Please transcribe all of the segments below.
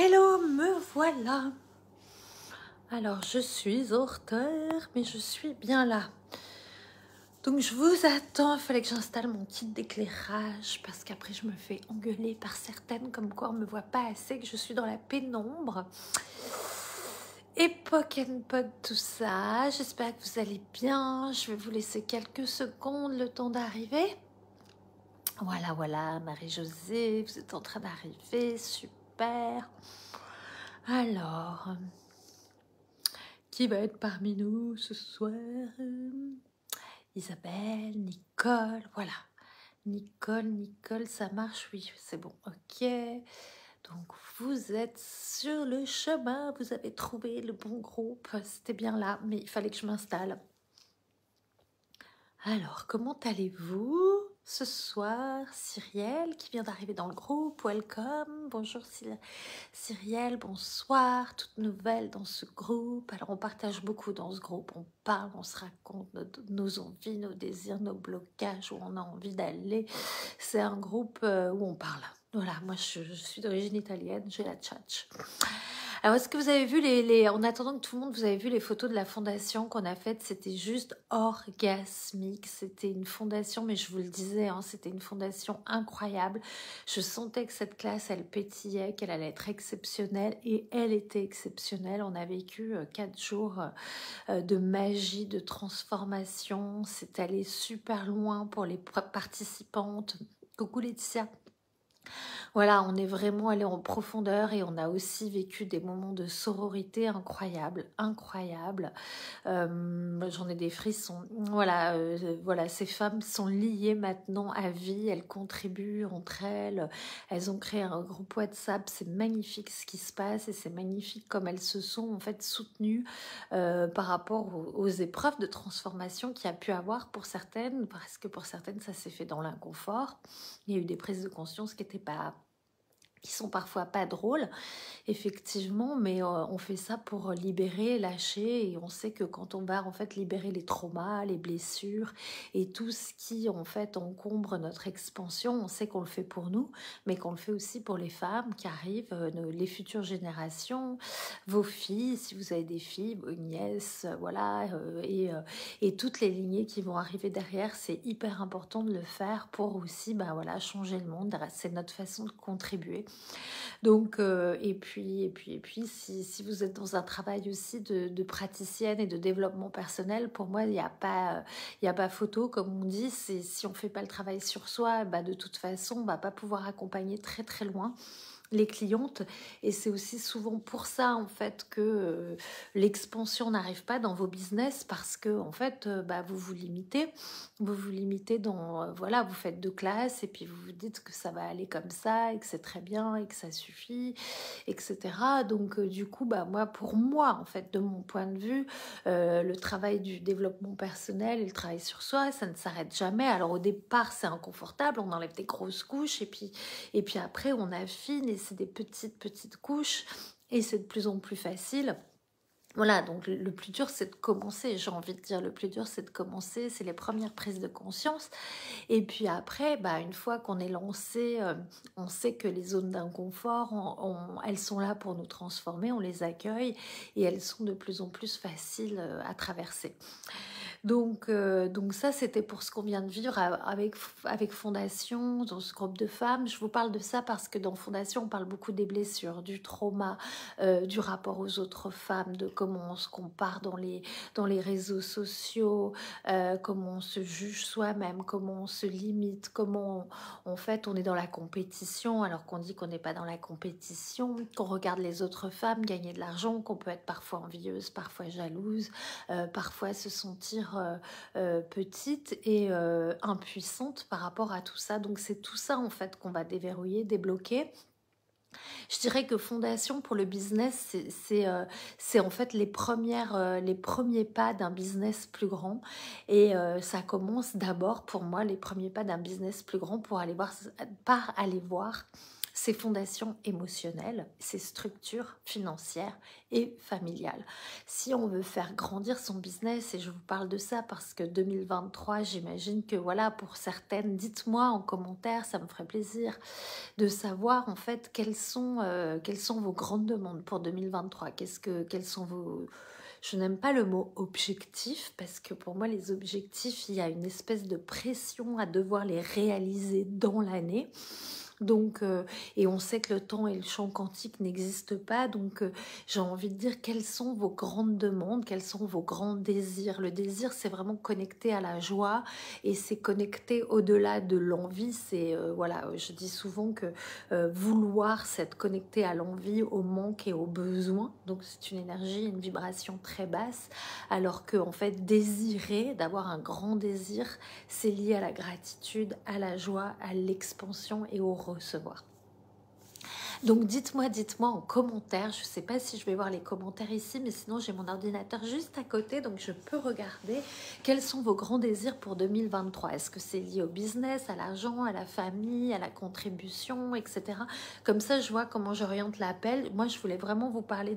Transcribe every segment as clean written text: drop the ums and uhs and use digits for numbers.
Hello, me voilà. Alors, je suis en retard, mais je suis bien là. Donc, je vous attends. Il fallait que j'installe mon kit d'éclairage parce qu'après, je me fais engueuler par certaines comme quoi on ne me voit pas assez, que je suis dans la pénombre. Époque and pod, tout ça. J'espère que vous allez bien. Je vais vous laisser quelques secondes, le temps d'arriver. Voilà, Marie-Josée, vous êtes en train d'arriver. Super. Alors... qui va être parmi nous ce soir? Isabelle, Nicole, voilà. Nicole, ça marche, oui, c'est bon, ok. Donc, vous êtes sur le chemin, vous avez trouvé le bon groupe, c'était bien là, mais il fallait que je m'installe. Alors, comment allez-vous ce soir? Cyrielle qui vient d'arriver dans le groupe, welcome, bonjour Cyrielle, bonsoir, toute nouvelle dans ce groupe. Alors on partage beaucoup dans ce groupe, on parle, on se raconte nos envies, nos désirs, nos blocages, où on a envie d'aller. C'est un groupe où on parle. Voilà, moi je suis d'origine italienne, j'ai la tchatch. Alors, est-ce que vous avez vu en attendant que tout le monde, vous avez vu les photos de la fondation qu'on a faites? C'était juste orgasmique. C'était une fondation, mais je vous le disais, hein, c'était une fondation incroyable. Je sentais que cette classe, elle pétillait, qu'elle allait être exceptionnelle, et elle était exceptionnelle. On a vécu 4 jours de magie, de transformation. C'est allé super loin pour les participantes. Coucou Laetitia. Voilà, on est vraiment allé en profondeur et on a aussi vécu des moments de sororité incroyables. J'en ai des frissons. Voilà, ces femmes sont liées maintenant à vie, elles contribuent entre elles, elles ont créé un groupe WhatsApp, c'est magnifique ce qui se passe et c'est magnifique comme elles se sont en fait soutenues par rapport aux épreuves de transformation qu'il y a pu avoir pour certaines, parce que pour certaines ça s'est fait dans l'inconfort. Il y a eu des prises de conscience qui sont parfois pas drôles, effectivement, mais on fait ça pour libérer, lâcher, et on sait que quand on va en fait libérer les traumas, les blessures et tout ce qui en fait encombre notre expansion, on sait qu'on le fait pour nous, mais qu'on le fait aussi pour les femmes qui arrivent, les futures générations, vos filles, si vous avez des filles, vos nièces, voilà, et toutes les lignées qui vont arriver derrière, c'est hyper important de le faire pour aussi, ben voilà, changer le monde. C'est notre façon de contribuer. Donc, et puis si vous êtes dans un travail aussi de praticienne et de développement personnel, pour moi, il n'y a pas photo, comme on dit. Si on ne fait pas le travail sur soi, bah, de toute façon, on ne va pas pouvoir accompagner très très loin les clientes, et c'est aussi souvent pour ça en fait que l'expansion n'arrive pas dans vos business, parce que en fait bah, vous vous limitez dans voilà, vous faites 2 classes et puis vous vous dites que ça va aller comme ça et que c'est très bien et que ça suffit, etc. Donc du coup bah pour moi en fait, de mon point de vue, le travail du développement personnel et le travail sur soi, ça ne s'arrête jamais. Alors au départ c'est inconfortable, on enlève des grosses couches et puis après on affine et c'est des petites couches et c'est de plus en plus facile. Voilà, donc le plus dur c'est de commencer, j'ai envie de dire, le plus dur c'est de commencer, c'est les premières prises de conscience. Et puis après, bah, une fois qu'on est lancé, on sait que les zones d'inconfort, elles sont là pour nous transformer, on les accueille et elles sont de plus en plus faciles à traverser. Donc ça, c'était pour ce qu'on vient de vivre avec Fondation, dans ce groupe de femmes. Je vous parle de ça parce que dans Fondation, on parle beaucoup des blessures, du trauma, du rapport aux autres femmes, de comment on se compare dans les réseaux sociaux, comment on se juge soi-même, comment on se limite, comment en fait on est dans la compétition alors qu'on dit qu'on n'est pas dans la compétition, qu'on regarde les autres femmes gagner de l'argent, qu'on peut être parfois envieuse, parfois jalouse, parfois se sentir petite et impuissante par rapport à tout ça. Donc c'est tout ça en fait qu'on va déverrouiller, débloquer. Je dirais que Fondation pour le business, c'est en fait les premiers pas d'un business plus grand. Et ça commence d'abord pour moi, les premiers pas d'un business plus grand, par aller voir ses fondations émotionnelles, ses structures financières et familiales. Si on veut faire grandir son business, et je vous parle de ça parce que 2023, j'imagine que voilà, pour certaines, dites-moi en commentaire, ça me ferait plaisir de savoir en fait quelles sont vos grandes demandes pour 2023. Quels sont vos... Je n'aime pas le mot objectif parce que pour moi les objectifs, il y a une espèce de pression à devoir les réaliser dans l'année. Donc, et on sait que le temps et le champ quantique n'existent pas, donc j'ai envie de dire quelles sont vos grandes demandes, quels sont vos grands désirs. Le désir, c'est vraiment connecté à la joie et c'est connecté au-delà de l'envie. C'est, voilà, je dis souvent que vouloir, c'est connecté à l'envie, au manque et au besoin. Donc, c'est une énergie, une vibration très basse, alors que, en fait, désirer, d'avoir un grand désir, c'est lié à la gratitude, à la joie, à l'expansion et au recevoir. Donc dites-moi en commentaire, je ne sais pas si je vais voir les commentaires ici, mais sinon j'ai mon ordinateur juste à côté, donc je peux regarder quels sont vos grands désirs pour 2023. Est-ce que c'est lié au business, à l'argent, à la famille, à la contribution, etc. Comme ça, je vois comment j'oriente l'appel. Moi, je voulais vraiment vous parler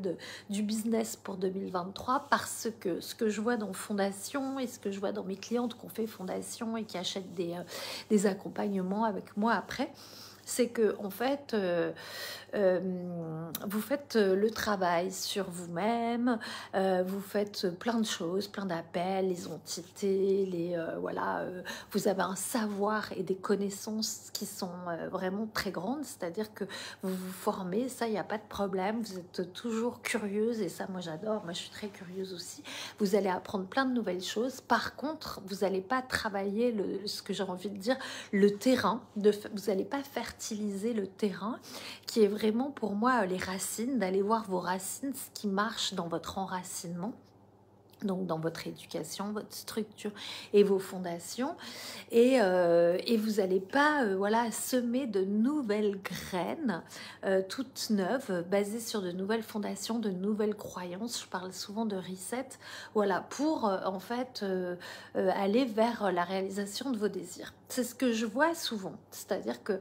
du business pour 2023 parce que ce que je vois dans Fondation et ce que je vois dans mes clientes qui ont fait Fondation et qui achètent des accompagnements avec moi après, c'est que en fait, vous faites le travail sur vous-même, vous faites plein de choses, plein d'appels, les entités, voilà, vous avez un savoir et des connaissances qui sont vraiment très grandes, c'est-à-dire que vous vous formez, ça, il n'y a pas de problème, vous êtes toujours curieuse, et ça, moi, j'adore, moi, je suis très curieuse aussi, vous allez apprendre plein de nouvelles choses. Par contre, vous n'allez pas travailler, ce que j'ai envie de dire, le terrain, vous n'allez pas fertiliser le terrain, qui est vraiment pour moi les racines, d'aller voir vos racines, ce qui marche dans votre enracinement. Donc dans votre éducation, votre structure et vos fondations, et vous n'allez pas voilà, semer de nouvelles graines toutes neuves, basées sur de nouvelles fondations, de nouvelles croyances. Je parle souvent de reset, voilà, pour en fait aller vers la réalisation de vos désirs. C'est ce que je vois souvent, c'est-à-dire que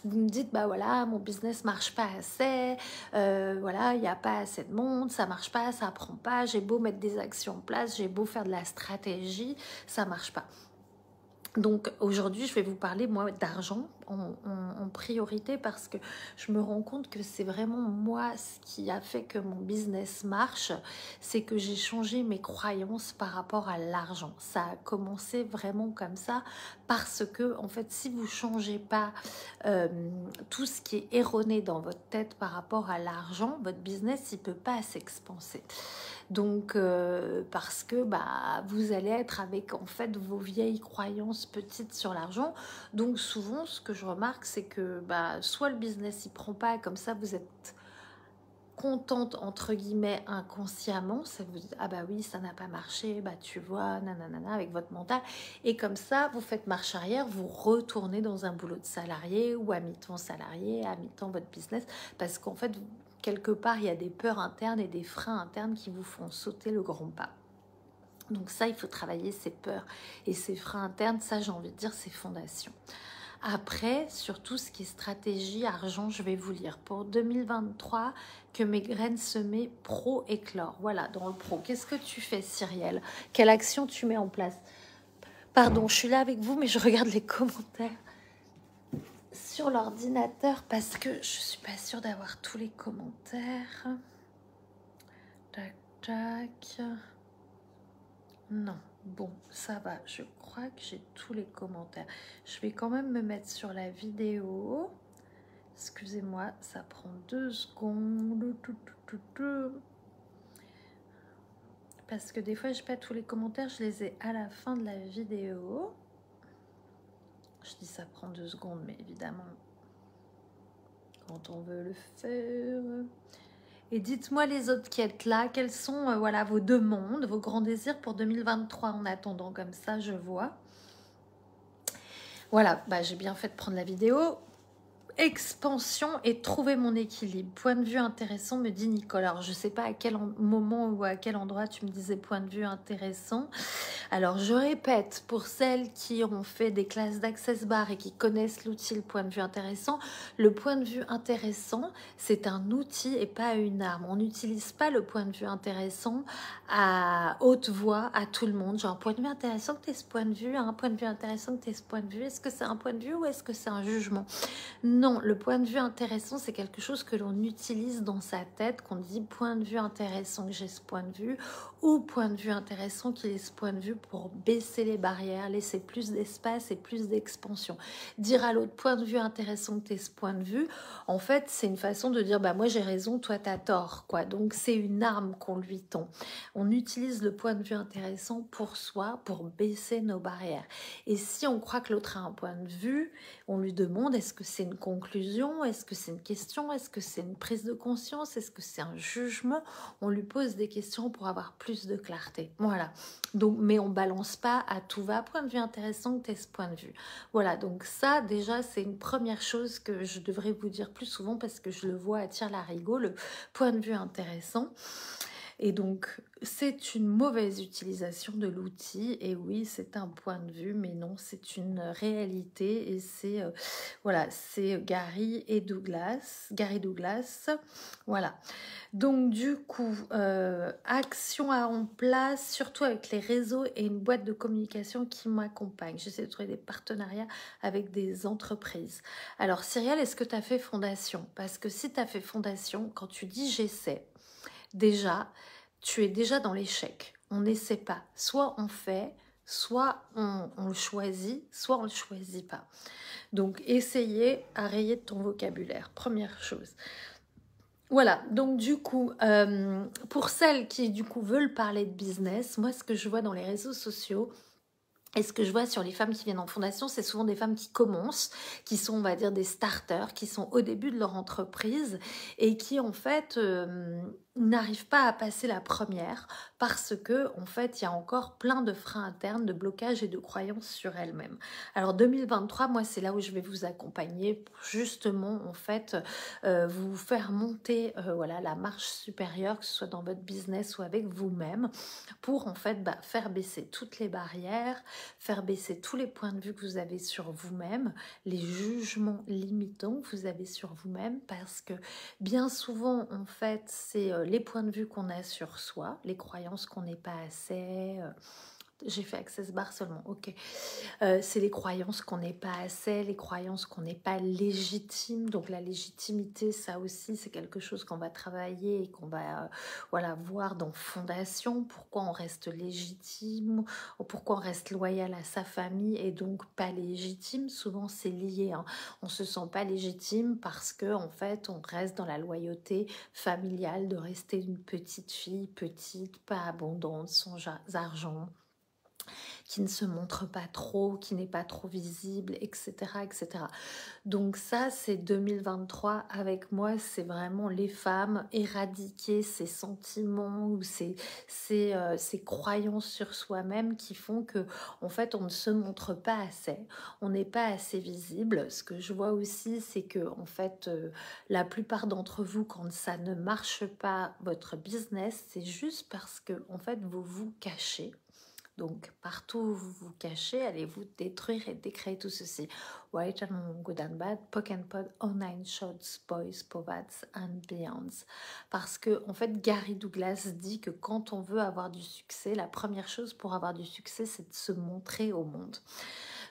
vous me dites, bah voilà, mon business marche pas assez, voilà, il n'y a pas assez de monde, ça marche pas, ça prend pas, j'ai beau mettre des actions en place, j'ai beau faire de la stratégie, ça marche pas. Donc aujourd'hui, je vais vous parler, moi, d'argent en priorité parce que je me rends compte que c'est vraiment moi ce qui a fait que mon business marche, c'est que j'ai changé mes croyances par rapport à l'argent. Ça a commencé vraiment comme ça parce que, en fait, si vous ne changez pas tout ce qui est erroné dans votre tête par rapport à l'argent, votre business, il ne peut pas s'expanser. Donc, parce que bah, vous allez être avec en fait vos vieilles croyances petites sur l'argent. Donc souvent, ce que je remarque, c'est que bah, soit le business il prend pas, comme ça vous êtes contente entre guillemets inconsciemment, ça vous dit ah bah oui ça n'a pas marché, bah tu vois nanana avec votre mental, et comme ça vous faites marche arrière, vous retournez dans un boulot de salarié ou à mi-temps salarié, à mi-temps votre business, parce qu'en fait quelque part, il y a des peurs internes et des freins internes qui vous font sauter le grand pas. Donc ça, il faut travailler ces peurs et ces freins internes. Ça, j'ai envie de dire, c'est fondation. Après, sur tout ce qui est stratégie, argent, je vais vous lire. Pour 2023, que mes graines semées pro éclore. Voilà, dans le pro. Qu'est-ce que tu fais, Cyrielle? Quelle action tu mets en place? Pardon, je suis là avec vous, mais je regarde les commentaires sur l'ordinateur parce que je suis pas sûre d'avoir tous les commentaires. Tac, tac. Non, bon, ça va. Je crois que j'ai tous les commentaires. Je vais quand même me mettre sur la vidéo. Excusez-moi, ça prend 2 secondes. Parce que des fois, je n'ai pas tous les commentaires. Je les ai à la fin de la vidéo. Je dis ça prend 2 secondes, mais évidemment, quand on veut le faire... Et dites-moi les autres qui êtes là, quelles sont voilà, vos demandes, vos grands désirs pour 2023 en attendant, comme ça je vois. Voilà, bah, j'ai bien fait de prendre la vidéo. expansion et trouver mon équilibre. Point de vue intéressant, me dit Nicole. Alors, je ne sais pas à quel moment ou à quel endroit tu me disais point de vue intéressant. Alors, je répète, pour celles qui ont fait des classes d'Access Bar et qui connaissent l'outil, le point de vue intéressant, le point de vue intéressant, c'est un outil et pas une arme. On n'utilise pas le point de vue intéressant à haute voix à tout le monde. Genre, point de vue intéressant que tu aies ce point de vue, un point de vue intéressant que tu aies ce point de vue. Est-ce que c'est un point de vue ou est-ce que c'est un jugement? Non, le point de vue intéressant, c'est quelque chose que l'on utilise dans sa tête, qu'on dit point de vue intéressant que j'ai ce point de vue, ou point de vue intéressant qu'il ait ce point de vue pour baisser les barrières, laisser plus d'espace et plus d'expansion. Dire à l'autre point de vue intéressant que tu aies ce point de vue, en fait, c'est une façon de dire bah moi j'ai raison, toi t'as tort, quoi. Donc c'est une arme qu'on lui tend. On utilise le point de vue intéressant pour soi, pour baisser nos barrières. Et si on croit que l'autre a un point de vue, on lui demande est-ce que c'est une conclusion, est-ce que c'est une question, est-ce que c'est une prise de conscience, est-ce que c'est un jugement? On lui pose des questions pour avoir plus de clarté. Voilà. Donc, mais on balance pas à tout va. Point de vue intéressant que tu aies ce point de vue. Voilà. Donc ça, déjà, c'est une première chose que je devrais vous dire plus souvent parce que je le vois à tire-larigot, le point de vue intéressant. Et donc, c'est une mauvaise utilisation de l'outil. Et oui, c'est un point de vue, mais non, c'est une réalité. Et c'est voilà, c'est Gary Douglas. Voilà. Donc, du coup, action en place, surtout avec les réseaux et une boîte de communication qui m'accompagne. J'essaie de trouver des partenariats avec des entreprises. Alors, Cyrielle, est-ce que tu as fait fondation? Parce que si tu as fait fondation, quand tu dis j'essaie, déjà, tu es déjà dans l'échec. On n'essaie pas. Soit on fait, soit on le choisit, soit on ne le choisit pas. Donc, essayez à rayer de ton vocabulaire. Première chose. Voilà, donc du coup, pour celles qui du coup veulent parler de business, moi ce que je vois dans les réseaux sociaux, et ce que je vois sur les femmes qui viennent en fondation, c'est souvent des femmes qui commencent, qui sont, on va dire, des starters, qui sont au début de leur entreprise et qui, en fait, n'arrivent pas à passer la première parce que, en fait, il y a encore plein de freins internes, de blocages et de croyances sur elles-mêmes. Alors, 2023, moi, c'est là où je vais vous accompagner pour justement, en fait, vous faire monter, voilà, la marche supérieure, que ce soit dans votre business ou avec vous-même, pour, en fait, faire baisser toutes les barrières, faire baisser tous les points de vue que vous avez sur vous-même, les jugements limitants que vous avez sur vous-même, parce que bien souvent, en fait, c'est les points de vue qu'on a sur soi, les croyances qu'on n'est pas assez... j'ai fait Access Bar seulement, ok. C'est les croyances qu'on n'est pas assez, les croyances qu'on n'est pas légitime. Donc la légitimité, ça aussi, c'est quelque chose qu'on va travailler et qu'on va voilà, voir dans Fondation. Pourquoi on reste légitime, ou pourquoi on reste loyal à sa famille et donc pas légitime. Souvent, c'est lié. Hein. On se sent pas légitime parce que en fait, on reste dans la loyauté familiale de rester une petite fille, petite, pas abondante, sans argent, qui ne se montre pas trop, qui n'est pas trop visible, etc., etc. Donc ça, c'est 2023 avec moi, c'est vraiment les femmes éradiquer ces sentiments ou ces croyances sur soi-même qui font que, en fait, on ne se montre pas assez, on n'est pas assez visible. Ce que je vois aussi, c'est que, en fait, la plupart d'entre vous, quand ça ne marche pas, votre business, c'est juste parce que, en fait, vous vous cachez. Donc, partout où vous vous cachez, allez-vous détruire et décréer tout ceci. Right and good and bad, poke and pod, online shots, boys, povats and beyonds. Parce que, en fait, Gary Douglas dit que quand on veut avoir du succès, la première chose pour avoir du succès, c'est de se montrer au monde.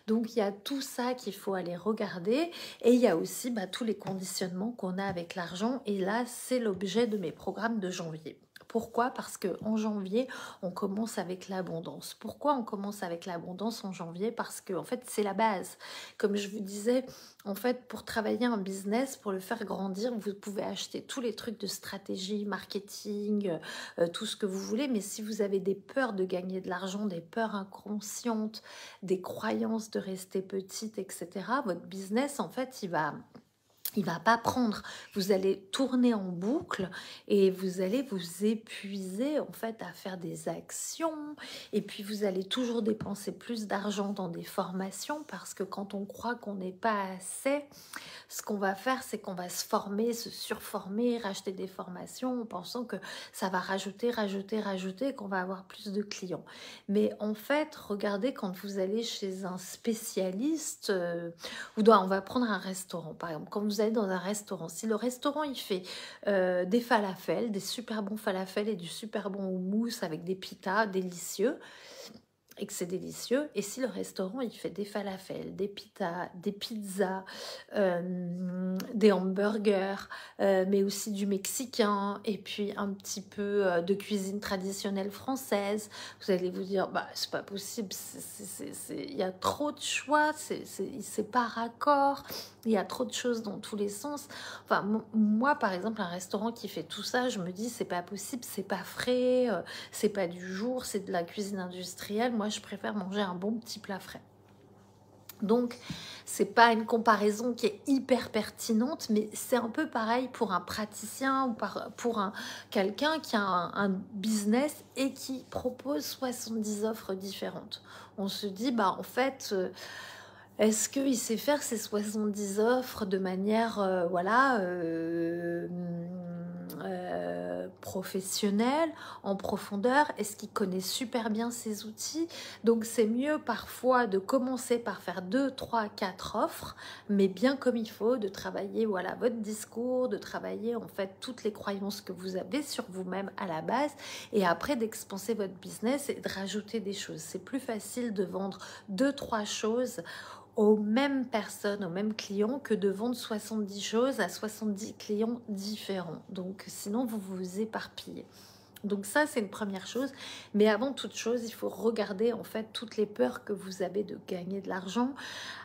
Donc, il y a tout ça qu'il faut aller regarder. Et il y a aussi tous les conditionnements qu'on a avec l'argent. Et là, c'est l'objet de mes programmes de janvier. Pourquoi? Parce qu'en janvier, on commence avec l'abondance. Pourquoi on commence avec l'abondance en janvier? Parce que, en fait, c'est la base. Comme je vous disais, en fait, pour travailler un business, pour le faire grandir, vous pouvez acheter tous les trucs de stratégie, marketing, tout ce que vous voulez. Mais si vous avez des peurs de gagner de l'argent, des peurs inconscientes, des croyances de rester petite, etc., votre business, en fait, il va il va pas prendre. Vous allez tourner en boucle et vous allez vous épuiser en fait à faire des actions et puis vous allez toujours dépenser plus d'argent dans des formations parce que quand on croit qu'on n'est pas assez, ce qu'on va faire, c'est qu'on va se former, se surformer, racheter des formations en pensant que ça va rajouter, et qu'on va avoir plus de clients. Mais en fait, regardez quand vous allez chez un spécialiste, on va prendre un restaurant par exemple. Quand vous allez dans un restaurant, si le restaurant il fait des falafels, des super bons falafels et du super bon houmous avec des pitas délicieux, et que c'est délicieux. Et si le restaurant, il fait des falafels, des pizzas, des hamburgers, mais aussi du mexicain, et puis un petit peu de cuisine traditionnelle française, vous allez vous dire, bah, c'est pas possible, il y a trop de choix, c'est pas raccord, il y a trop de choses dans tous les sens. Enfin, moi, par exemple, un restaurant qui fait tout ça, je me dis, c'est pas possible, c'est pas frais, c'est pas du jour, c'est de la cuisine industrielle. Moi, je préfère manger un bon petit plat frais. Donc, c'est pas une comparaison qui est hyper pertinente, mais c'est un peu pareil pour un praticien ou pour quelqu'un qui a un business et qui propose 70 offres différentes. On se dit, bah en fait, est-ce qu'il sait faire ces 70 offres de manière professionnelle, en profondeur? Est-ce qu'il connaît super bien ses outils? Donc c'est mieux parfois de commencer par faire 2, 3, 4 offres, mais bien comme il faut, de travailler votre discours, de travailler en fait toutes les croyances que vous avez sur vous-même à la base, et après d'expanser votre business et de rajouter des choses. C'est plus facile de vendre 2, 3 choses aux mêmes personnes, aux mêmes clients, que de vendre 70 choses à 70 clients différents. Donc sinon, vous vous éparpillez. Donc ça, c'est une première chose. Mais avant toute chose, il faut regarder en fait toutes les peurs que vous avez de gagner de l'argent.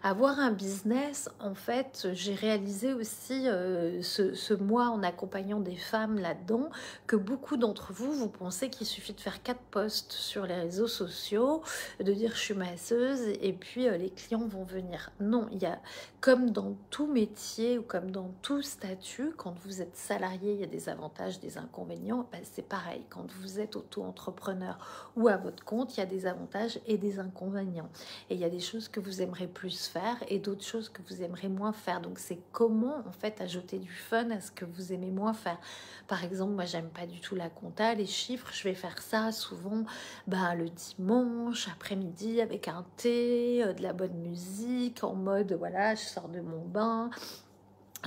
Avoir un business, en fait, j'ai réalisé aussi ce mois en accompagnant des femmes là-dedans, que beaucoup d'entre vous, vous pensez qu'il suffit de faire 4 posts sur les réseaux sociaux, de dire je suis masseuse et puis les clients vont venir. Non, il y a, comme dans tout métier ou comme dans tout statut, quand vous êtes salarié, il y a des avantages, des inconvénients. Ben, c'est pareil. Quand vous êtes auto-entrepreneur ou à votre compte, il y a des avantages et des inconvénients. Et il y a des choses que vous aimerez plus faire et d'autres choses que vous aimerez moins faire. Donc c'est comment en fait ajouter du fun à ce que vous aimez moins faire. Par exemple, moi j'aime pas du tout la compta, les chiffres. Je vais faire ça souvent le dimanche après-midi avec un thé, de la bonne musique, en mode voilà, je sors de mon bain.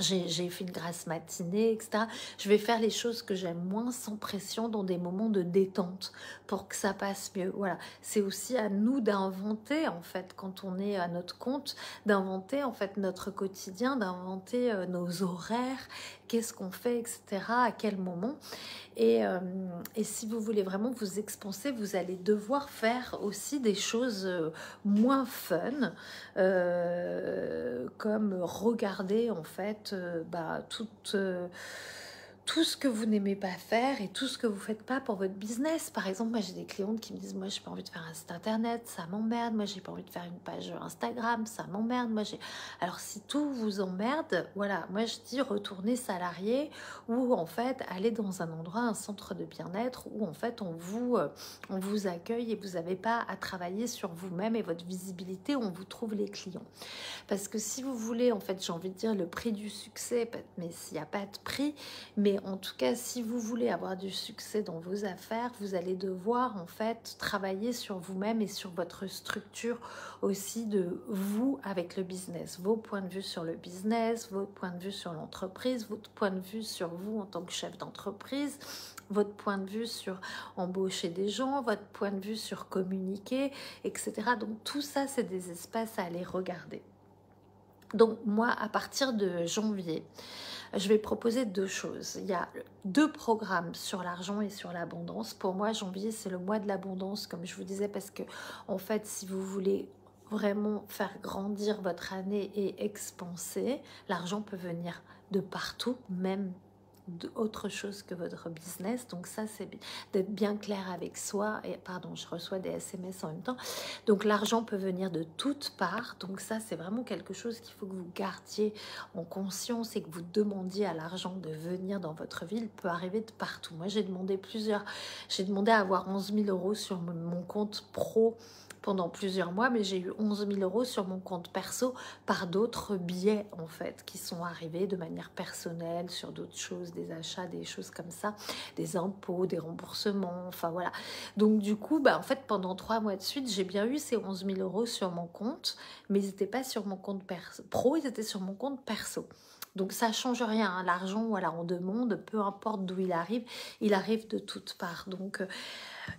J'ai fait une grasse matinée, etc. Je vais faire les choses que j'aime moins sans pression dans des moments de détente pour que ça passe mieux. Voilà, c'est aussi à nous d'inventer en fait quand on est à notre compte, d'inventer en fait notre quotidien, d'inventer nos horaires, qu'est-ce qu'on fait, etc. À quel moment. Et si vous voulez vraiment vous expanser, vous allez devoir faire aussi des choses moins fun, comme regarder en fait tout ce que vous n'aimez pas faire et tout ce que vous faites pas pour votre business. Par exemple, moi j'ai des clientes qui me disent, moi j'ai pas envie de faire un site internet, ça m'emmerde. Moi j'ai pas envie de faire une page Instagram, ça m'emmerde. Alors si tout vous emmerde, voilà, moi je dis retournez salarié, ou en fait aller dans un endroit, un centre de bien-être où en fait on vous accueille et vous n'avez pas à travailler sur vous-même et votre visibilité, on vous trouve les clients. Parce que si vous voulez, en fait, j'ai envie de dire le prix du succès, mais s'il n'y a pas de prix, mais en tout cas, si vous voulez avoir du succès dans vos affaires, vous allez devoir, en fait, travailler sur vous-même et sur votre structure aussi de vous avec le business. Vos points de vue sur le business, votre point de vue sur l'entreprise, votre point de vue sur vous en tant que chef d'entreprise, votre point de vue sur embaucher des gens, votre point de vue sur communiquer, etc. Donc tout ça, c'est des espaces à aller regarder. Donc moi, à partir de janvier, je vais proposer 2 choses. Il y a 2 programmes sur l'argent et sur l'abondance. Pour moi, janvier, c'est le mois de l'abondance, comme je vous disais, parce que en fait, si vous voulez vraiment faire grandir votre année et expanser, l'argent peut venir de partout, même autre chose que votre business. Donc ça, c'est d'être bien clair avec soi. Et pardon, je reçois des SMS en même temps. Donc l'argent peut venir de toutes parts. Donc ça, c'est vraiment quelque chose qu'il faut que vous gardiez en conscience et que vous demandiez à l'argent de venir dans votre vie. Il peut arriver de partout. Moi, j'ai demandé à avoir 11 000 euros sur mon compte pro pendant plusieurs mois, mais j'ai eu 11 000 euros sur mon compte perso par d'autres biais, en fait, qui sont arrivés de manière personnelle sur d'autres choses, des achats, des choses comme ça, des impôts, des remboursements, enfin voilà. Donc du coup, en fait, pendant 3 mois de suite, j'ai bien eu ces 11 000 euros sur mon compte, mais ils n'étaient pas sur mon compte pro, ils étaient sur mon compte perso. Donc ça change rien, hein. L'argent, voilà, on demande, peu importe d'où il arrive de toutes parts. Donc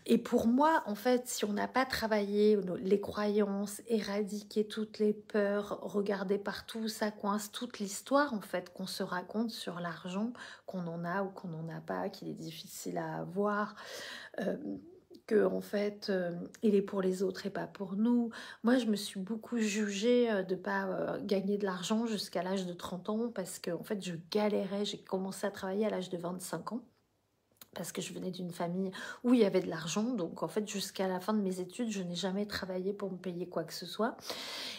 et pour moi, en fait, si on n'a pas travaillé les croyances, éradiqué toutes les peurs, regardé partout, ça coince toute l'histoire, en fait, qu'on se raconte sur l'argent, qu'on en a ou qu'on n'en a pas, qu'il est difficile à avoir, que en fait, il est pour les autres et pas pour nous. Moi, je me suis beaucoup jugée de ne pas gagner de l'argent jusqu'à l'âge de 30 ans parce que, en fait, je galérais. J'ai commencé à travailler à l'âge de 25 ans. Parce que je venais d'une famille où il y avait de l'argent. Donc, en fait, jusqu'à la fin de mes études, je n'ai jamais travaillé pour me payer quoi que ce soit.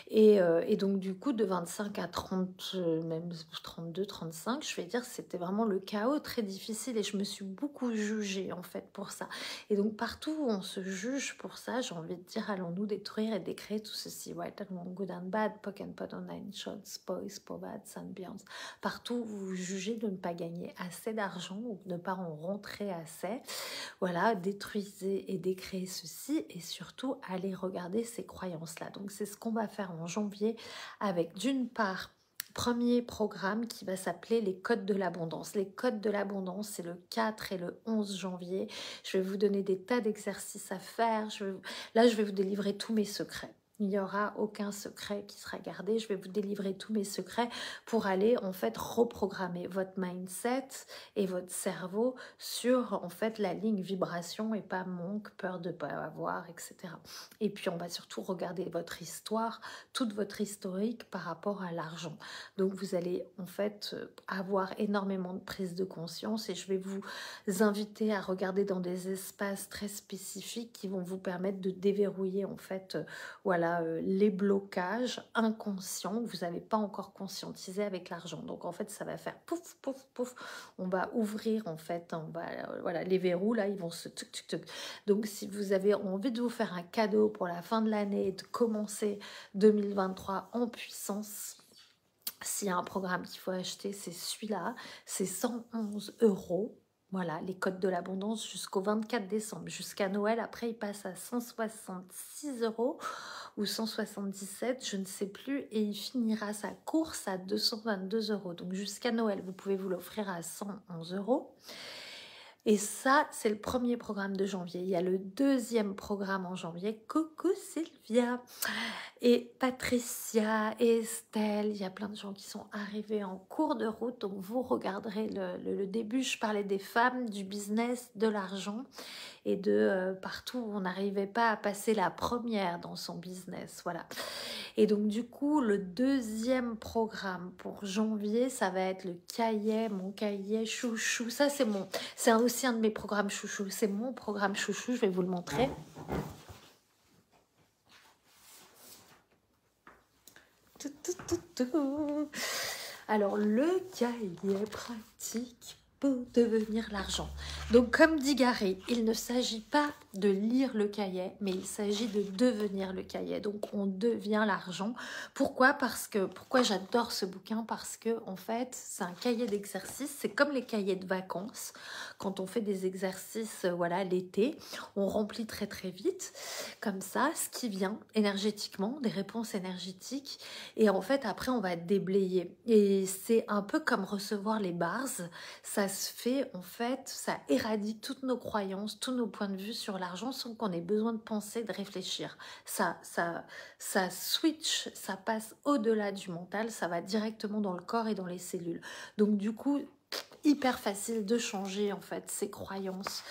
Et donc, du coup, de 25 à 30, même 32, 35, je vais dire, c'était vraiment le chaos très difficile. Et je me suis beaucoup jugée, en fait, pour ça. Et donc, partout où on se juge pour ça, j'ai envie de dire, allons-nous détruire et décréer tout ceci. Right and wrong, good and bad, pock and pot on nine shots, boys, povats, and beyonds. Partout où vous jugez de ne pas gagner assez d'argent ou de ne pas en rentrer assez, voilà, détruisez et décréez ceci et surtout allez regarder ces croyances-là. Donc c'est ce qu'on va faire en janvier avec d'une part premier programme qui va s'appeler les codes de l'abondance. Les codes de l'abondance, c'est le 4 et le 11 janvier. Je vais vous donner des tas d'exercices à faire. Là, je vais vous délivrer tous mes secrets. Il n'y aura aucun secret qui sera gardé. Je vais vous délivrer tous mes secrets pour aller en fait reprogrammer votre mindset et votre cerveau sur en fait la ligne vibration et pas manque, peur de ne pas avoir, etc. Et puis on va surtout regarder votre histoire, toute votre historique par rapport à l'argent. Donc vous allez en fait avoir énormément de prise de conscience et je vais vous inviter à regarder dans des espaces très spécifiques qui vont vous permettre de déverrouiller en fait voilà les blocages inconscients que vous n'avez pas encore conscientisés avec l'argent. Donc en fait ça va faire pouf pouf pouf, on va ouvrir en fait, voilà les verrous là ils vont se tuc tuc tuc. Donc si vous avez envie de vous faire un cadeau pour la fin de l'année et de commencer 2023 en puissance, s'il y a un programme qu'il faut acheter, c'est celui-là, c'est 111 euros. Voilà, les codes de l'abondance jusqu'au 24 décembre. Jusqu'à Noël, après, il passe à 166 euros ou 177, je ne sais plus. Et il finira sa course à 222 euros. Donc jusqu'à Noël, vous pouvez vous l'offrir à 111 euros. Et ça, c'est le premier programme de janvier. Il y a le deuxième programme en janvier. Coucou Sylvia et Patricia et Estelle. Il y a plein de gens qui sont arrivés en cours de route. Donc, vous regarderez le début. Je parlais des femmes, du business, de l'argent et de partout où on n'arrivait pas à passer la première dans son business. Voilà. Et donc du coup, le deuxième programme pour janvier, ça va être le cahier, mon cahier chouchou. Ça, c'est aussi un de mes programmes chouchou. C'est mon programme chouchou, je vais vous le montrer. Alors, le cahier pratique pour devenir l'argent. Donc, comme dit Gary, il ne s'agit pas de lire le cahier, mais il s'agit de devenir le cahier. Donc, on devient l'argent. Pourquoi j'adore ce bouquin? Parce que, en fait, c'est un cahier d'exercice. C'est comme les cahiers de vacances. Quand on fait des exercices, voilà, l'été, on remplit très, très vite. Comme ça, ce qui vient énergétiquement, des réponses énergétiques. Et en fait, après, on va déblayer. Et c'est un peu comme recevoir les bars. Ça se fait, en fait, ça éradique toutes nos croyances, tous nos points de vue sur l'argent sans qu'on ait besoin de penser, de réfléchir. Ça switch, ça passe au-delà du mental, ça va directement dans le corps et dans les cellules. Donc du coup, hyper facile de changer en fait ses croyances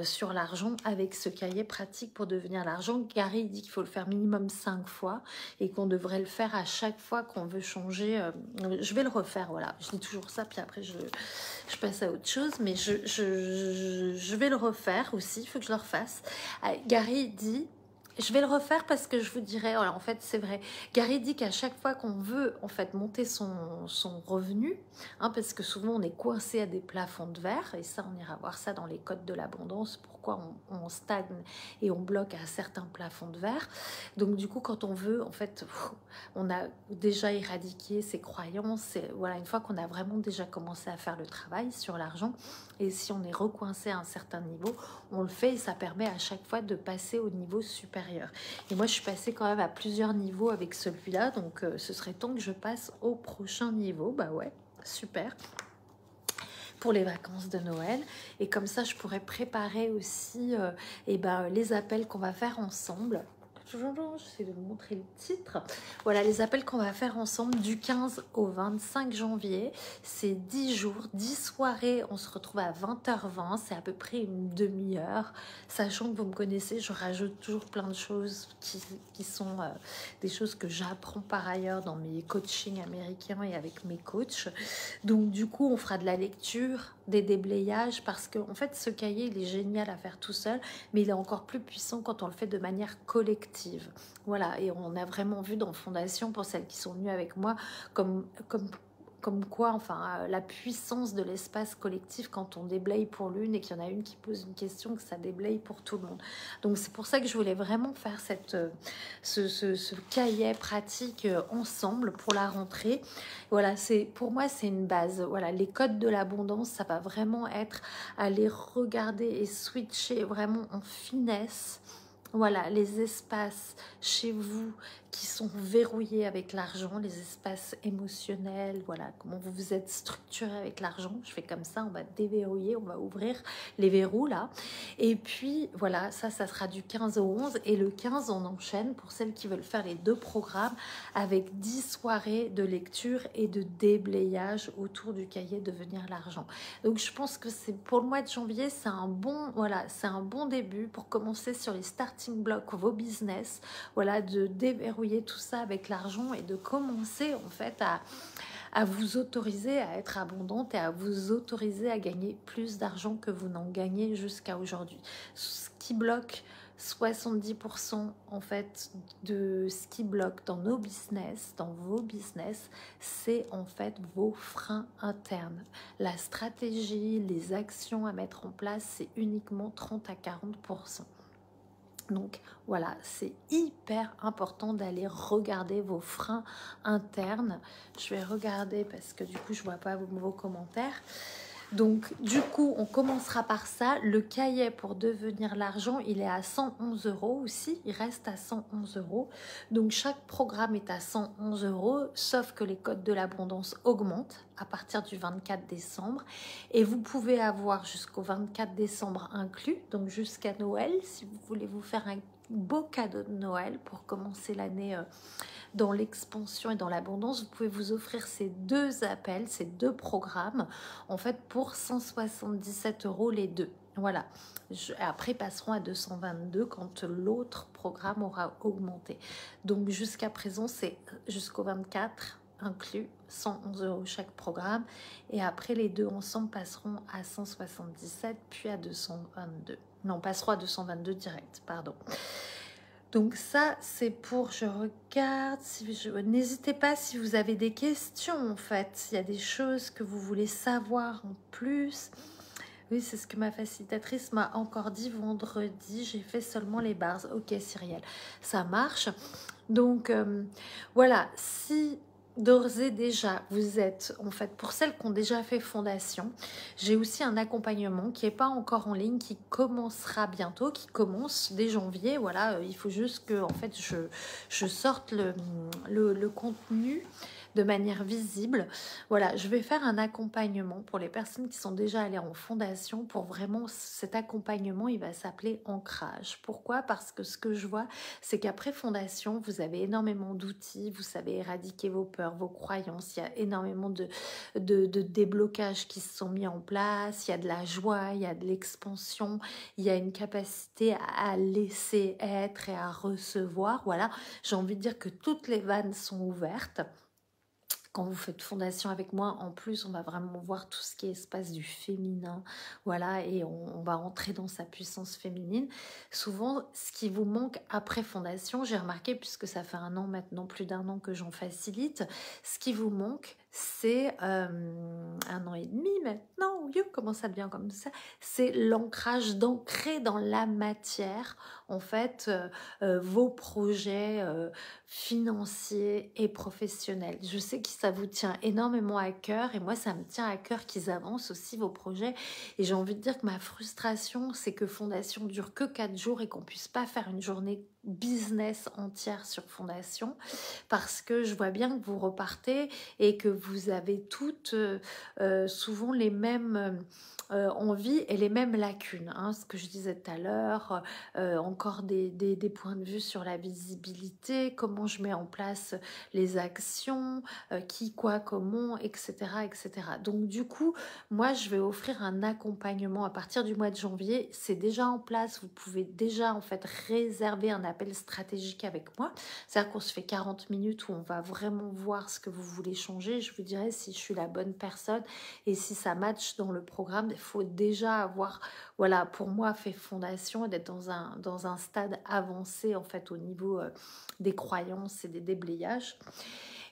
sur l'argent avec ce cahier pratique pour devenir l'argent. Gary dit qu'il faut le faire minimum 5 fois et qu'on devrait le faire à chaque fois qu'on veut changer. Je vais le refaire, voilà. Je dis toujours ça, puis après je passe à autre chose, mais je vais le refaire aussi, il faut que je le refasse. Gary dit... Je vais le refaire parce que je vous dirais, alors en fait c'est vrai, Gary dit qu'à chaque fois qu'on veut en fait monter son revenu, hein, parce que souvent on est coincé à des plafonds de verre, et ça on ira voir ça dans les codes de l'abondance, pourquoi on stagne et on bloque à certains plafonds de verre. Donc du coup quand on veut, en fait, on a déjà éradiqué ses croyances, et voilà, une fois qu'on a vraiment déjà commencé à faire le travail sur l'argent, et si on est recoincé à un certain niveau, on le fait et ça permet à chaque fois de passer au niveau supérieur. Et moi, je suis passée quand même à plusieurs niveaux avec celui-là, donc ce serait temps que je passe au prochain niveau. Bah ouais, super. Pour les vacances de Noël. Et comme ça, je pourrais préparer aussi les appels qu'on va faire ensemble. J'essaie de vous montrer le titre. Voilà, les appels qu'on va faire ensemble du 15 au 25 janvier. C'est 10 jours, 10 soirées. On se retrouve à 20h20. C'est à peu près une demi-heure. Sachant que vous me connaissez, je rajoute toujours plein de choses qui sont des choses que j'apprends par ailleurs dans mes coachings américains et avec mes coachs. Donc du coup, on fera de la lecture, des déblayages, parce que en fait, ce cahier, il est génial à faire tout seul, mais il est encore plus puissant quand on le fait de manière collective. Voilà, et on a vraiment vu dans Fondation, pour celles qui sont venues avec moi, comme quoi, enfin, la puissance de l'espace collectif quand on déblaye pour l'une et qu'il y en a une qui pose une question, que ça déblaye pour tout le monde. Donc c'est pour ça que je voulais vraiment faire ce cahier pratique ensemble pour la rentrée. Voilà, pour moi c'est une base. Voilà, les codes de l'abondance, ça va vraiment être à les regarder et switcher vraiment en finesse. Voilà, les espaces chez vous qui sont verrouillés avec l'argent, les espaces émotionnels, voilà, comment vous vous êtes structuré avec l'argent. Je fais comme ça, on va déverrouiller, on va ouvrir les verrous là. Et puis, voilà, ça sera du 15 au 11. Et le 15, on enchaîne pour celles qui veulent faire les 2 programmes avec 10 soirées de lecture et de déblayage autour du cahier Devenir l'argent. Donc, je pense que c'est pour le mois de janvier, c'est un bon début pour commencer sur les starting blocks, vos business, voilà, de déverrouiller tout ça avec l'argent et de commencer en fait à vous autoriser à être abondante et à vous autoriser à gagner plus d'argent que vous n'en gagnez jusqu'à aujourd'hui. Ce qui bloque 70% en fait de ce qui bloque dans nos business, dans vos business, c'est en fait vos freins internes. La stratégie, les actions à mettre en place, c'est uniquement 30 à 40%. Donc voilà, c'est hyper important d'aller regarder vos freins internes. Je vais regarder parce que du coup je vois pas vos commentaires. Donc du coup on commencera par ça. Le cahier pour devenir l'argent, il est à 111 € aussi, il reste à 111 €. Donc chaque programme est à 111 €, sauf que les codes de l'abondance augmentent à partir du 24 décembre. Et vous pouvez avoir jusqu'au 24 décembre inclus, donc jusqu'à Noël, si vous voulez vous faire un beau cadeau de Noël pour commencer l'année dans l'expansion et dans l'abondance. Vous pouvez vous offrir ces 2 appels, ces 2 programmes, en fait pour 177 € les 2. Voilà, après passeront à 222 quand l'autre programme aura augmenté. Donc jusqu'à présent, c'est jusqu'au 24 inclus, 111 € chaque programme. Et après, les 2 ensemble passeront à 177, puis à 222. Non, passeront à 222 direct, pardon. Donc ça, c'est pour, je regarde, n'hésitez pas si vous avez des questions en fait, il y a des choses que vous voulez savoir en plus. Oui, c'est ce que ma facilitatrice m'a encore dit vendredi, j'ai fait seulement les bars. Ok Cyrielle, ça marche. Donc voilà, si d'ores et déjà vous êtes, en fait, pour celles qui ont déjà fait fondation, j'ai aussi un accompagnement qui n'est pas encore en ligne, qui commencera bientôt, qui commence dès janvier. Voilà, il faut juste que en fait je sorte le contenu de manière visible. Voilà, je vais faire un accompagnement pour les personnes qui sont déjà allées en fondation. Pour vraiment, cet accompagnement, il va s'appeler ancrage. Pourquoi? Parce que ce que je vois, c'est qu'après fondation, vous avez énormément d'outils, vous savez éradiquer vos peurs, vos croyances, il y a énormément de déblocages qui se sont mis en place, il y a de la joie, il y a de l'expansion, il y a une capacité à laisser être et à recevoir. Voilà, j'ai envie de dire que toutes les vannes sont ouvertes. Quand vous faites fondation avec moi, en plus, on va vraiment voir tout ce qui est espace du féminin, voilà, et on va entrer dans sa puissance féminine. Souvent, ce qui vous manque après fondation, j'ai remarqué, puisque ça fait un an maintenant, plus d'un an que j'en facilite, ce qui vous manque, c'est un an et demi maintenant, comment ça devient comme ça, c'est l'ancrage, d'ancrer dans la matière, en fait, vos projets financiers et professionnels. Je sais que ça vous tient énormément à cœur et moi ça me tient à cœur qu'ils avancent aussi vos projets, et j'ai envie de dire que ma frustration c'est que Fondation dure que 4 jours et qu'on puisse pas faire une journée business entière sur Fondation, parce que je vois bien que vous repartez et que vous avez toutes souvent les mêmes envies et les mêmes lacunes, hein, ce que je disais tout à l'heure, encore des points de vue sur la visibilité, comment je mets en place les actions, qui, quoi, comment, etc., etc. Donc du coup, moi je vais offrir un accompagnement à partir du mois de janvier. C'est déjà en place, vous pouvez déjà en fait réserver un appel stratégique avec moi. C'est-à-dire qu'on se fait 40 minutes où on va vraiment voir ce que vous voulez changer. Je vous dirai si je suis la bonne personne et si ça match dans le programme. Il faut déjà avoir, voilà, pour moi, fait fondation et d'être dans un stade avancé en fait au niveau des croyances et des déblayages.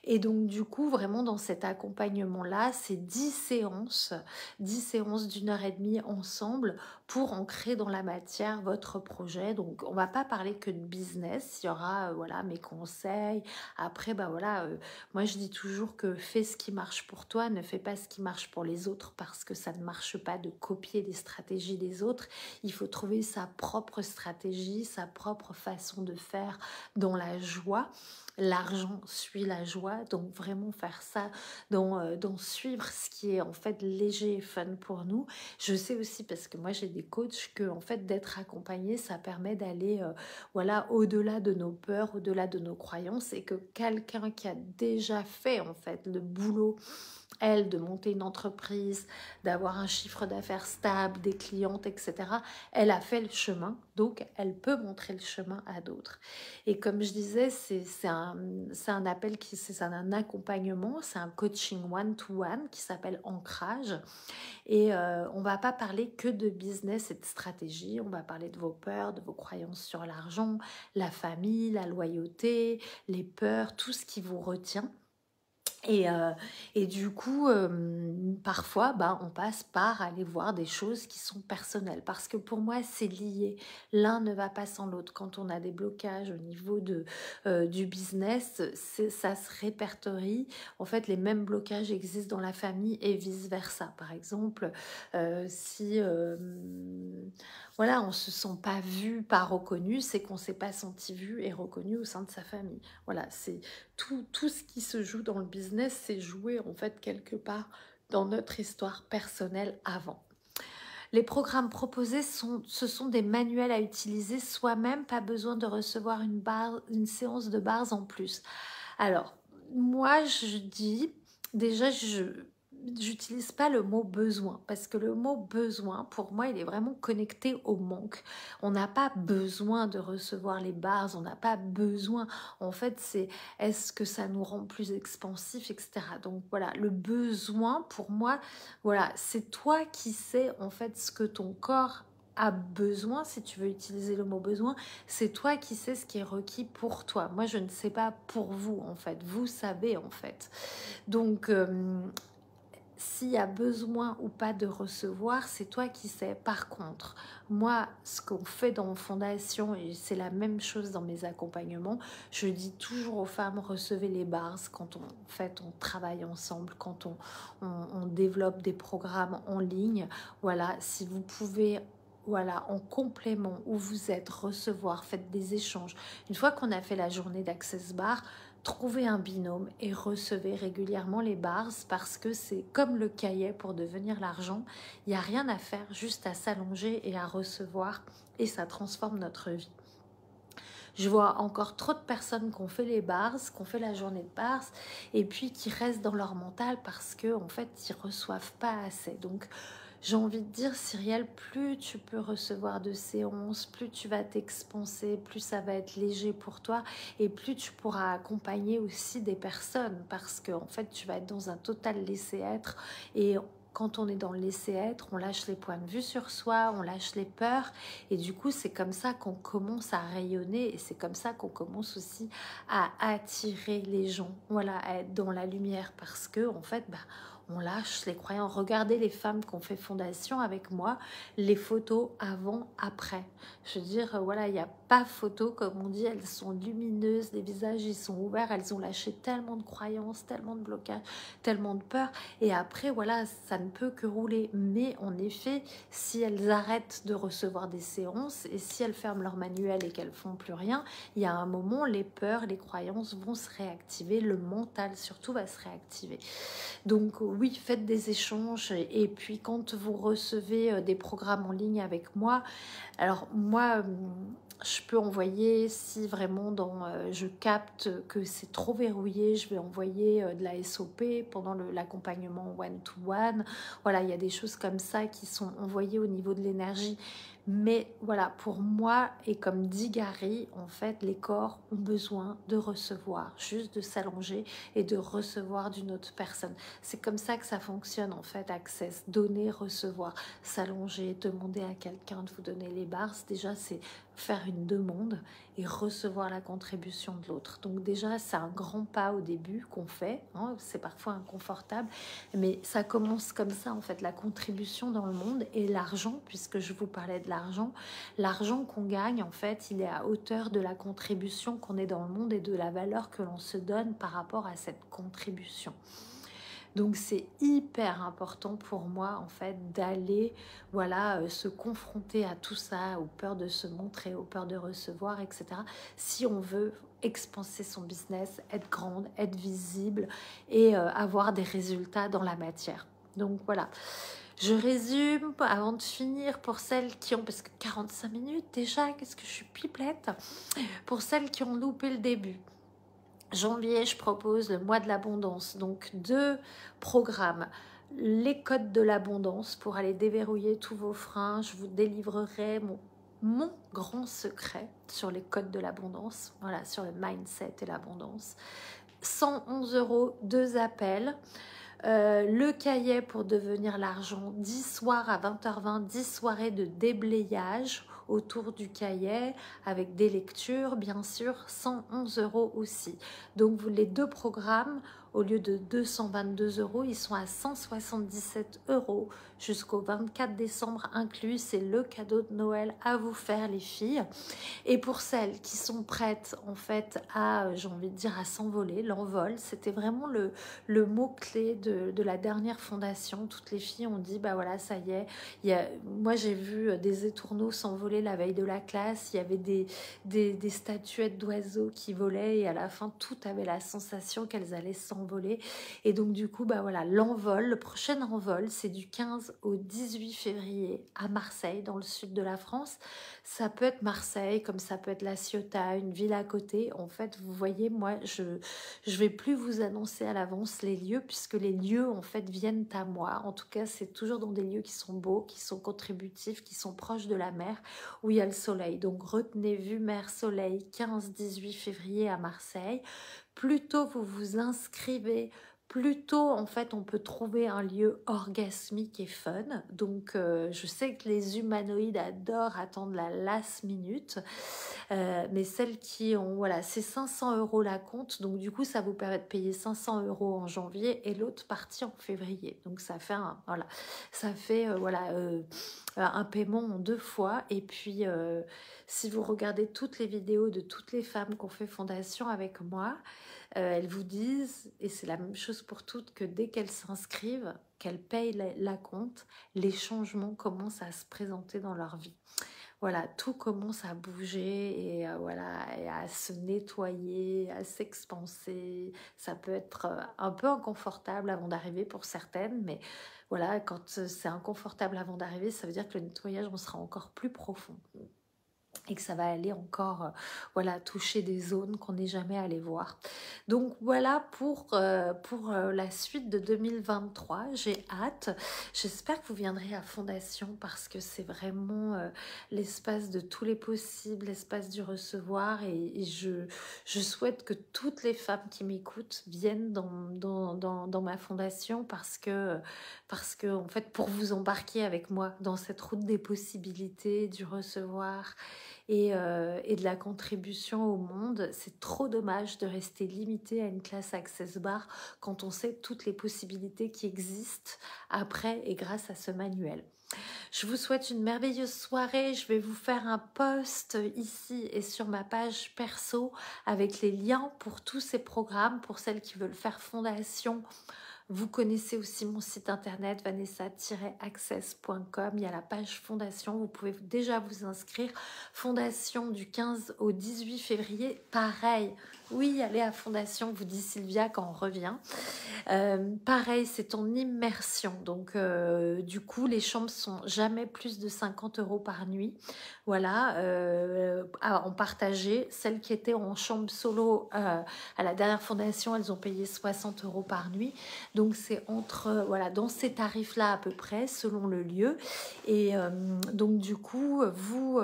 Et donc du coup, vraiment dans cet accompagnement-là, c'est 10 séances d'1 heure et demie ensemble pour ancrer dans la matière votre projet. Donc on va pas parler que de business, il y aura voilà mes conseils. Après, bah voilà, moi je dis toujours que fais ce qui marche pour toi, ne fais pas ce qui marche pour les autres, parce que ça ne marche pas de copier les stratégies des autres. Il faut trouver sa propre stratégie, sa propre façon de faire dans la joie. L'argent suit la joie, donc vraiment faire ça, dans suivre ce qui est en fait léger et fun pour nous. Je sais aussi, parce que moi j'ai des coachs, que en fait d'être accompagné, ça permet d'aller voilà, au-delà de nos peurs, au-delà de nos croyances, et que quelqu'un qui a déjà fait en fait le boulot, elle, de monter une entreprise, d'avoir un chiffre d'affaires stable, des clientes, etc. Elle a fait le chemin, donc elle peut montrer le chemin à d'autres. Et comme je disais, c'est un appel, c'est un accompagnement, c'est un coaching one-to-one qui s'appelle Ancrage. Et on va pas parler que de business et de stratégie, on va parler de vos peurs, de vos croyances sur l'argent, la famille, la loyauté, les peurs, tout ce qui vous retient. Et du coup, parfois, bah, on passe par aller voir des choses qui sont personnelles. Parce que pour moi, c'est lié. L'un ne va pas sans l'autre. Quand on a des blocages au niveau du business, ça se répertorie. En fait, les mêmes blocages existent dans la famille et vice-versa. Par exemple, si voilà, on ne se sent pas vu, pas reconnu, c'est qu'on ne s'est pas senti vu et reconnu au sein de sa famille. Voilà, c'est tout ce qui se joue dans le business, c'est joué en fait quelque part dans notre histoire personnelle avant. Les programmes proposés ce sont des manuels à utiliser soi-même, pas besoin de recevoir une séance de bars en plus. Alors, moi je dis, déjà j'utilise pas le mot besoin, parce que le mot besoin, pour moi, il est vraiment connecté au manque. On n'a pas besoin de recevoir les bars, on n'a pas besoin. En fait, c'est est-ce que ça nous rend plus expansif, etc. Donc voilà, le besoin, pour moi, voilà, c'est toi qui sais en fait ce que ton corps a besoin, si tu veux utiliser le mot besoin, c'est toi qui sais ce qui est requis pour toi. Moi, je ne sais pas pour vous, en fait. Vous savez, en fait. Donc, s'il y a besoin ou pas de recevoir, c'est toi qui sais. Par contre, moi, ce qu'on fait dans mon fondation, et c'est la même chose dans mes accompagnements, je dis toujours aux femmes, recevez les bars quand on travaille ensemble, quand on développe des programmes en ligne. Voilà, si vous pouvez... Voilà, en complément où vous êtes, recevoir, faites des échanges. Une fois qu'on a fait la journée d'Access Bar, trouvez un binôme et recevez régulièrement les bars parce que c'est comme le cahier pour devenir l'argent. Il n'y a rien à faire, juste à s'allonger et à recevoir et ça transforme notre vie. Je vois encore trop de personnes qui ont fait les bars, qui ont fait la journée de bars et puis qui restent dans leur mental parce que en fait ils reçoivent pas assez. Donc j'ai envie de dire, Cyrielle, plus tu peux recevoir de séances, plus tu vas t'expanser, plus ça va être léger pour toi et plus tu pourras accompagner aussi des personnes parce que en fait, tu vas être dans un total laisser-être et quand on est dans le laisser-être, on lâche les points de vue sur soi, on lâche les peurs et du coup, c'est comme ça qu'on commence à rayonner et c'est comme ça qu'on commence aussi à attirer les gens, voilà, à être dans la lumière parce que en fait, on lâche les croyants. Regardez les femmes qui ont fait fondation avec moi, les photos avant, après. Je veux dire, voilà, il n'y a pas photo, comme on dit, elles sont lumineuses, les visages, ils sont ouverts, elles ont lâché tellement de croyances, tellement de blocages, tellement de peur. Et après, voilà, ça ne peut que rouler. Mais en effet, si elles arrêtent de recevoir des séances et si elles ferment leur manuel et qu'elles font plus rien, il y a un moment, les peurs, les croyances vont se réactiver, le mental surtout va se réactiver. Donc oui, faites des échanges et puis quand vous recevez des programmes en ligne avec moi, alors moi, je peux envoyer si vraiment je capte que c'est trop verrouillé, je vais envoyer de la SOP pendant l'accompagnement one-to-one. Voilà, il y a des choses comme ça qui sont envoyées au niveau de l'énergie. Mais voilà, pour moi, et comme dit Gary, en fait, les corps ont besoin de recevoir, juste de s'allonger et de recevoir d'une autre personne. C'est comme ça que ça fonctionne, en fait, Access. Donner, recevoir, s'allonger, demander à quelqu'un de vous donner les bars. Déjà, c'est faire une demande et recevoir la contribution de l'autre. Donc déjà, c'est un grand pas au début qu'on fait. Hein, c'est parfois inconfortable, mais ça commence comme ça, en fait, la contribution dans le monde et l'argent, puisque je vous parlais de l'argent qu'on gagne, en fait, il est à hauteur de la contribution qu'on est dans le monde et de la valeur que l'on se donne par rapport à cette contribution. Donc c'est hyper important pour moi en fait d'aller se confronter à tout ça, aux peurs de se montrer, aux peurs de recevoir, etc. Si on veut expanser son business, être grande, être visible et avoir des résultats dans la matière. Donc voilà. Je résume avant de finir pour celles qui ont, parce que 45 minutes déjà, qu'est-ce que je suis pipelette, pour celles qui ont loupé le début. Janvier, je propose le mois de l'abondance, donc 2 programmes. Les codes de l'abondance pour aller déverrouiller tous vos freins. Je vous délivrerai mon grand secret sur les codes de l'abondance, voilà, sur le mindset et l'abondance. 111 €, 2 appels. Le cahier pour devenir l'argent, 10 soirs à 20h20, 10 soirées de déblayage autour du cahier avec des lectures, bien sûr, 111 € aussi. Donc les 2 programmes, au lieu de 222 €, ils sont à 177 € jusqu'au 24 décembre inclus. C'est le cadeau de Noël à vous faire, les filles. Et pour celles qui sont prêtes en fait à, j'ai envie de dire, à s'envoler, l'envol, c'était vraiment le mot-clé de la dernière fondation. Toutes les filles ont dit, bah voilà, ça y est. Moi j'ai vu des étourneaux s'envoler la veille de la classe, il y avait des statuettes d'oiseaux qui volaient et à la fin tout avait la sensation qu'elles allaient s'envoler. Et donc du coup, bah voilà, l'envol, le prochain envol, c'est du 15 au 18 février à Marseille, dans le sud de la France. Ça peut être Marseille, comme ça peut être La Ciotat, une ville à côté. En fait, vous voyez, moi, je vais plus vous annoncer à l'avance les lieux, puisque les lieux, en fait, viennent à moi. En tout cas, c'est toujours dans des lieux qui sont beaux, qui sont contributifs, qui sont proches de la mer, où il y a le soleil. Donc, retenez vue mer, soleil, 15-18 février à Marseille. Plus tôt vous vous inscrivez, plus tôt, en fait, on peut trouver un lieu orgasmique et fun. Donc, je sais que les humanoïdes adorent attendre la last minute. Mais celles qui ont, voilà, c'est 500 € la compte. Donc, du coup, ça vous permet de payer 500 € en janvier et l'autre partie en février. Donc, ça fait un paiement en 2 fois. Et puis, si vous regardez toutes les vidéos de toutes les femmes qui ont fait fondation avec moi, elles vous disent, et c'est la même chose pour toutes, que dès qu'elles s'inscrivent, qu'elles payent la compte, les changements commencent à se présenter dans leur vie. voilà, tout commence à bouger et voilà, et à se nettoyer, à s'expanser. Ça peut être un peu inconfortable avant d'arriver pour certaines, mais voilà, quand c'est inconfortable avant d'arriver, ça veut dire que le nettoyage on sera encore plus profond et que ça va aller encore voilà, toucher des zones qu'on n'est jamais allé voir. Donc voilà pour la suite de 2023. J'ai hâte. J'espère que vous viendrez à Fondation parce que c'est vraiment l'espace de tous les possibles, l'espace du recevoir et je souhaite que toutes les femmes qui m'écoutent viennent dans ma fondation parce que en fait pour vous embarquer avec moi dans cette route des possibilités, du recevoir et de la contribution au monde. C'est trop dommage de rester limité à une classe Access Bar quand on sait toutes les possibilités qui existent après et grâce à ce manuel. Je vous souhaite une merveilleuse soirée. Je vais vous faire un post ici et sur ma page perso avec les liens pour tous ces programmes, pour celles qui veulent faire fondation. Vous connaissez aussi mon site internet vanessa-access.com. Il y a la page fondation. Vous pouvez déjà vous inscrire. Fondation du 15 au 18 février. Pareil. Oui, allez à Fondation, vous dit Sylvia quand on revient. Pareil, c'est en immersion. Donc, du coup, les chambres sont jamais plus de 50 € par nuit. Voilà, en partagé. Celles qui étaient en chambre solo à la dernière fondation, elles ont payé 60 € par nuit. Donc, c'est entre, voilà, dans ces tarifs-là à peu près, selon le lieu. Et donc, du coup, vous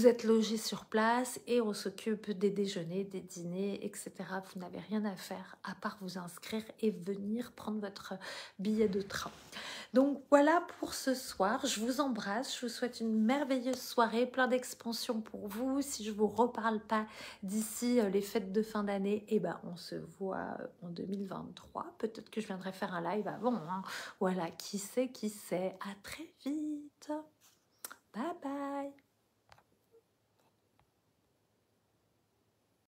êtes logés sur place et on s'occupe des déjeuners, des dîners, etc. Vous n'avez rien à faire à part vous inscrire et venir prendre votre billet de train. Donc voilà pour ce soir, je vous embrasse, je vous souhaite une merveilleuse soirée, plein d'expansion pour vous. Si je vous reparle pas d'ici les fêtes de fin d'année, eh ben on se voit en 2023. Peut-être que je viendrai faire un live avant, hein. Voilà, qui sait, à très vite. Bye bye.